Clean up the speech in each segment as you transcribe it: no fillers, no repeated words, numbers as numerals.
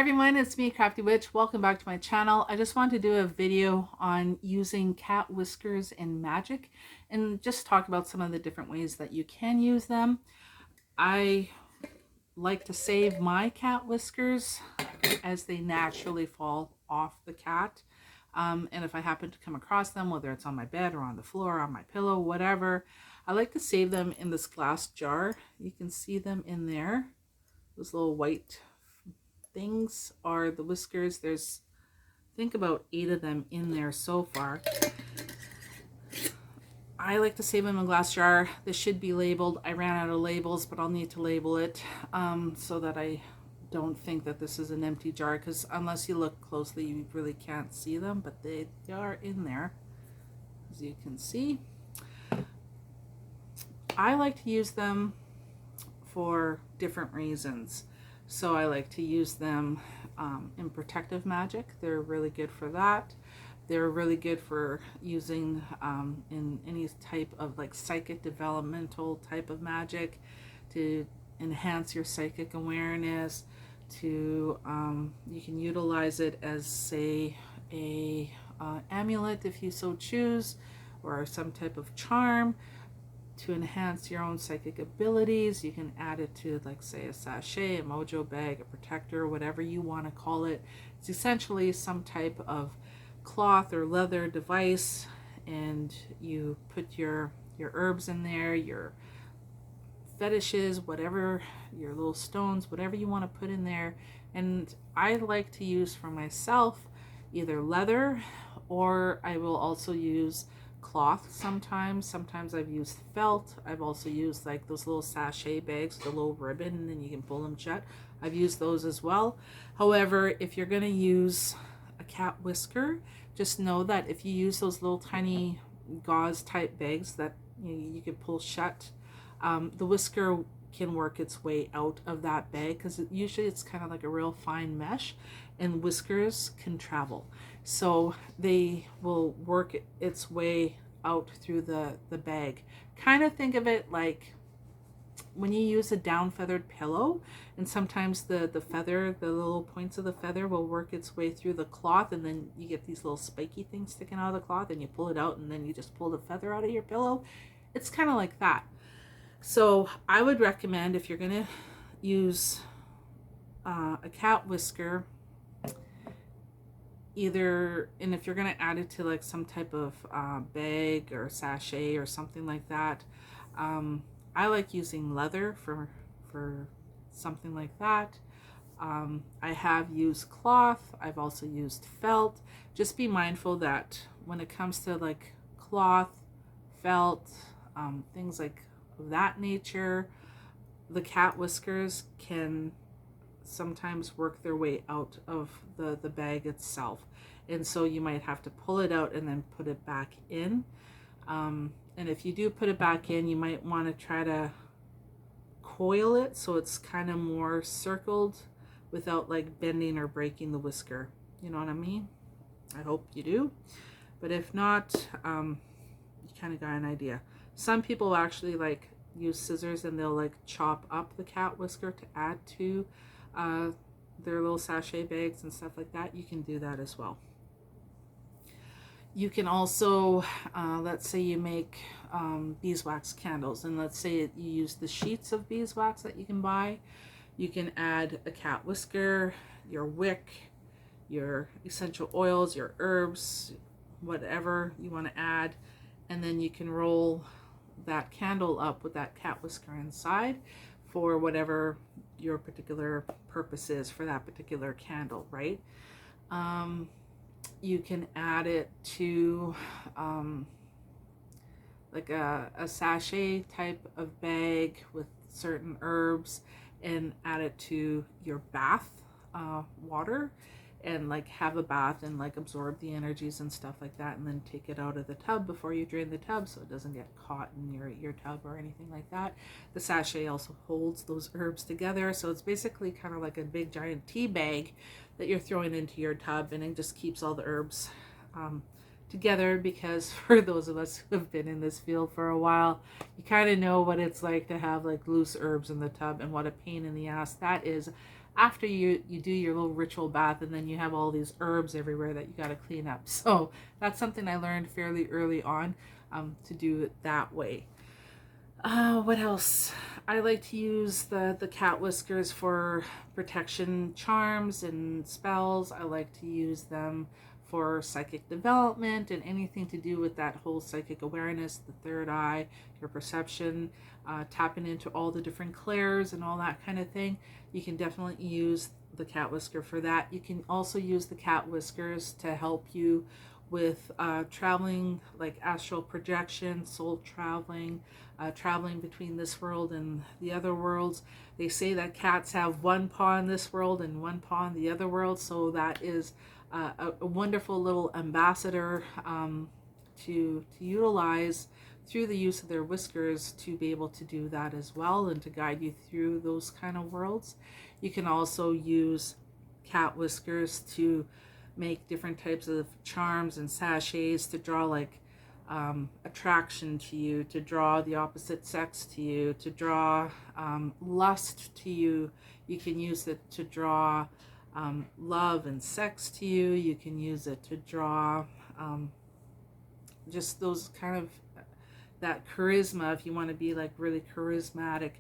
Hi everyone, it's me, Crafty Witch. Welcome back to my channel. I just wanted to do a video on using cat whiskers in Magick and just talk about some of the different ways that you can use them. I like to save my cat whiskers as they naturally fall off the cat. And if I happen to come across them, whether it's on my bed or on the floor, on my pillow, whatever, I like to save them in this glass jar. You can see them in there. Those little white things are the whiskers. There's, I think, about 8 of them in there so far. I like to save them in a glass jar. This should be labeled. I ran out of labels, but I'll need to label it so that I don't think that this is an empty jar, because unless you look closely you really can't see them, but they are in there, as you can see. I like to use them for different reasons. So I like to use them in protective magic. They're really good for that. They're really good for using in any type of like psychic developmental type of magic, to enhance your psychic awareness, to you can utilize it as, say, a amulet if you so choose, or some type of charm to enhance your own psychic abilities. You can add it to, like, say, a sachet, a mojo bag, a protector, whatever you want to call it. It's essentially some type of cloth or leather device, and you put your herbs in there, your fetishes, whatever, your little stones, whatever you want to put in there. And I like to use for myself either leather, or I will also use cloth sometimes. I've used felt. I've also used like those little sachet bags with a little ribbon and then you can pull them shut. I've used those as well. However, if you're going to use a cat whisker, just know that if you use those little tiny gauze type bags that you can pull shut, the whisker can work its way out of that bag, because usually it's kind of like a real fine mesh, and whiskers can travel, so they will work its way out through the bag. Kind of think of it like when you use a down feathered pillow, and sometimes the feather, the little points of the feather will work its way through the cloth, and then you get these little spiky things sticking out of the cloth, and you pull it out and then you just pull the feather out of your pillow. It's kind of like that. So I would recommend, if you're going to use a cat whisker, either, and if you're going to add it to like some type of bag or sachet or something like that, I like using leather for something like that. I have used cloth. I've also used felt. Just be mindful that when it comes to like cloth, felt, things like of that nature, the cat whiskers can sometimes work their way out of the bag itself, and so you might have to pull it out and then put it back in. And if you do put it back in, you might want to try to coil it so it's kind of more circled without like bending or breaking the whisker. You know what I mean? I hope you do, but if not, you kind of got an idea. Some people actually like use scissors and they'll like chop up the cat whisker to add to their little sachet bags and stuff like that. You can do that as well. You can also, let's say you make beeswax candles, and let's say you use the sheets of beeswax that you can buy. You can add a cat whisker, your wick, your essential oils, your herbs, whatever you want to add, and then you can roll that candle up with that cat whisker inside for whatever your particular purpose is for that particular candle, right? You can add it to like a sachet type of bag with certain herbs, and add it to your bath water, and like have a bath and like absorb the energies and stuff like that, and then take it out of the tub before you drain the tub so it doesn't get caught in your tub or anything like that. The sachet also holds those herbs together, so it's basically kind of like a big giant tea bag that you're throwing into your tub, and it just keeps all the herbs together, because for those of us who have been in this field for a while, you kind of know what it's like to have like loose herbs in the tub and what a pain in the ass that is. after you do your little ritual bath, and then you have all these herbs everywhere that you got to clean up. So that's something I learned fairly early on, to do it that way. What else? I like to use the cat whiskers for protection charms and spells. I like to use them for psychic development and anything to do with that whole psychic awareness, the third eye, your perception, tapping into all the different clairs and all that kind of thing. You can definitely use the cat whisker for that. You can also use the cat whiskers to help you with traveling, like astral projection, soul traveling, traveling between this world and the other worlds. They say that cats have one paw in this world and one paw in the other world, so that is a wonderful little ambassador, to utilize through the use of their whiskers to be able to do that as well and to guide you through those kind of worlds. You can also use cat whiskers to make different types of charms and sachets to draw like attraction to you, to draw the opposite sex to you, to draw lust to you. You can use it to draw love and sex to you. You can use it to draw just those kind of that charisma if you want to be like really charismatic.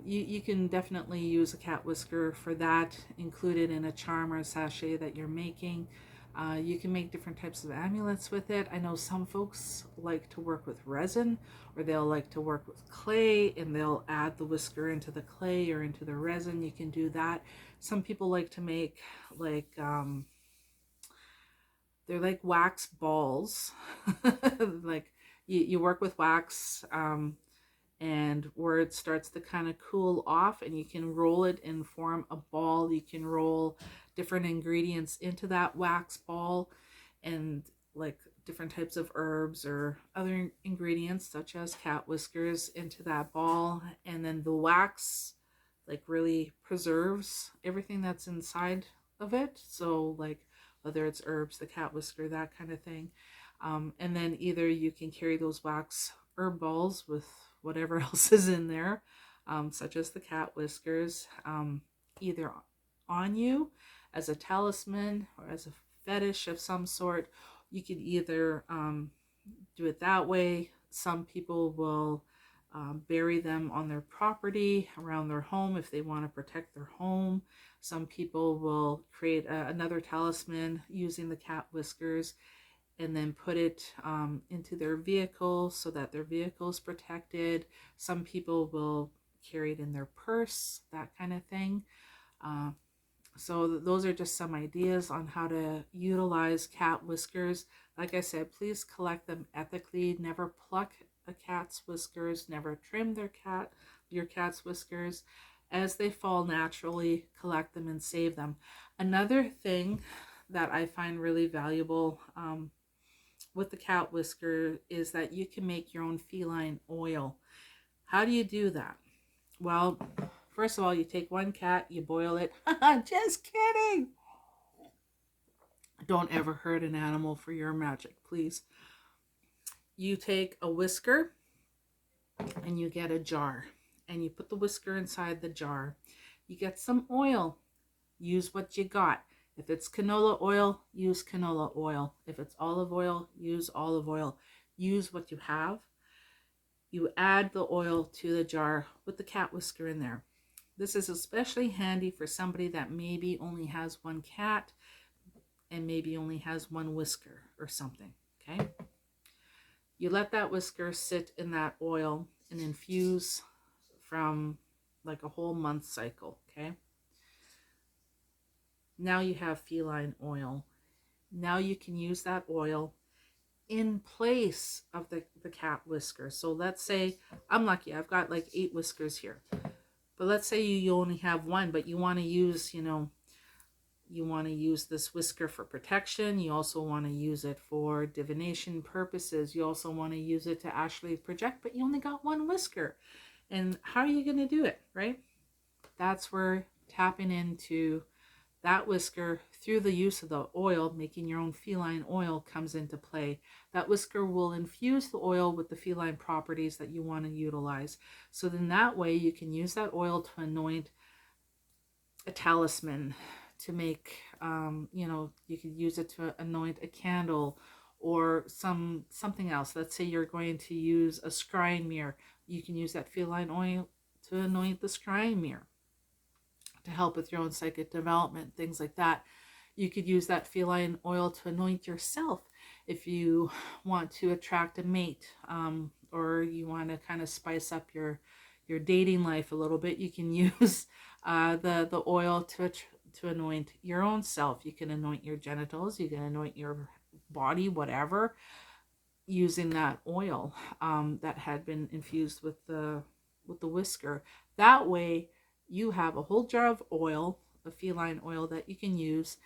You can definitely use a cat whisker for that, included in a charm or a sachet that you're making. You can make different types of amulets with it. I know some folks like to work with resin, or they'll like to work with clay and they'll add the whisker into the clay or into the resin. You can do that. Some people like to make like they're like wax balls. Like you work with wax, and where it starts to kind of cool off, and you can roll it and form a ball. You can roll different ingredients into that wax ball, and like different types of herbs or other ingredients such as cat whiskers into that ball, and then the wax like really preserves everything that's inside of it. So like whether it's herbs, the cat whisker, that kind of thing. And then either you can carry those wax herb balls with whatever else is in there, such as the cat whiskers, either on you as a talisman or as a fetish of some sort. You could either do it that way. Some people will bury them on their property around their home if they want to protect their home. Some people will create another talisman using the cat whiskers and then put it into their vehicle so that their vehicle is protected. Some people will carry it in their purse, that kind of thing. So those are just some ideas on how to utilize cat whiskers. Like I said, please collect them ethically. Never pluck a cat's whiskers. Never trim your cat's whiskers. As they fall naturally, collect them and save them. Another thing that I find really valuable with the cat whisker is that you can make your own feline oil. How do you do that? Well, first of all, you take one cat, you boil it. Just kidding. Don't ever hurt an animal for your magic, please. You take a whisker and you get a jar and you put the whisker inside the jar. You get some oil. Use what you got. If it's canola oil, use canola oil. If it's olive oil, use olive oil. Use what you have. You add the oil to the jar with the cat whisker in there. This is especially handy for somebody that maybe only has one cat and maybe only has one whisker or something, okay? You let that whisker sit in that oil and infuse from like a whole month cycle, okay? Now you have feline oil. Now you can use that oil in place of the cat whisker. So let's say I'm lucky, I've got like 8 whiskers here. But let's say you only have one, but you want to use, you want to use this whisker for protection. You also want to use it for divination purposes. You also want to use it to actually project, but you only got one whisker. And how are you going to do it, right? That's where tapping into that whisker through the use of the oil, making your own feline oil, comes into play. That whisker will infuse the oil with the feline properties that you want to utilize. So then that way you can use that oil to anoint a talisman, to make, you know, you could use it to anoint a candle or something else. Let's say you're going to use a scrying mirror. You can use that feline oil to anoint the scrying mirror to help with your own psychic development, things like that. You could use that feline oil to anoint yourself if you want to attract a mate, or you want to kind of spice up your dating life a little bit. You can use the oil to anoint your own self. You can anoint your genitals. You can anoint your body, whatever, using that oil that had been infused with the whisker. That way, you have a whole jar of oil, a feline oil that you can use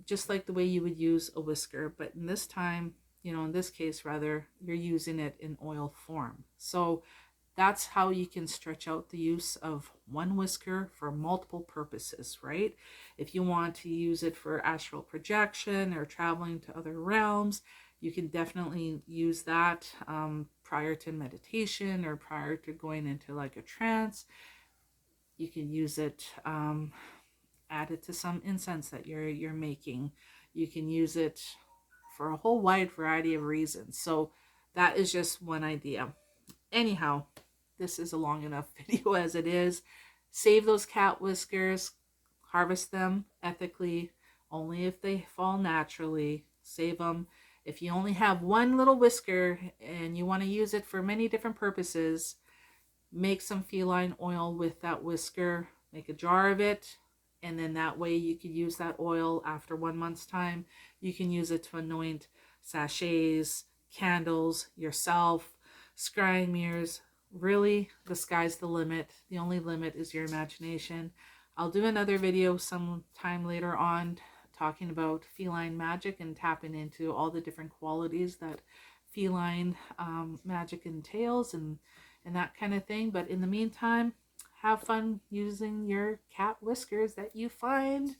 just like the way you would use a whisker, but in this time, you know, in this case rather, you're using it in oil form. So that's how you can stretch out the use of one whisker for multiple purposes, right? If you want to use it for astral projection or traveling to other realms, you can definitely use that prior to meditation or prior to going into like a trance. You can use it, add it to some incense that you're making. You can use it for a whole wide variety of reasons. So that is just one idea. Anyhow, this is a long enough video as it is. Save those cat whiskers, harvest them ethically, only if they fall naturally. Save them. If you only have one little whisker and you want to use it for many different purposes, make some feline oil with that whisker, make a jar of it, and then that way you could use that oil after 1 month's time. You can use it to anoint sachets, candles, yourself, scrying mirrors. Really, the sky's the limit. The only limit is your imagination. I'll do another video sometime later on talking about feline magic and tapping into all the different qualities that feline magic entails and that kind of thing. But in the meantime, have fun using your cat whiskers that you find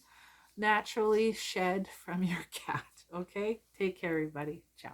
naturally shed from your cat. Okay? Take care, everybody. Ciao.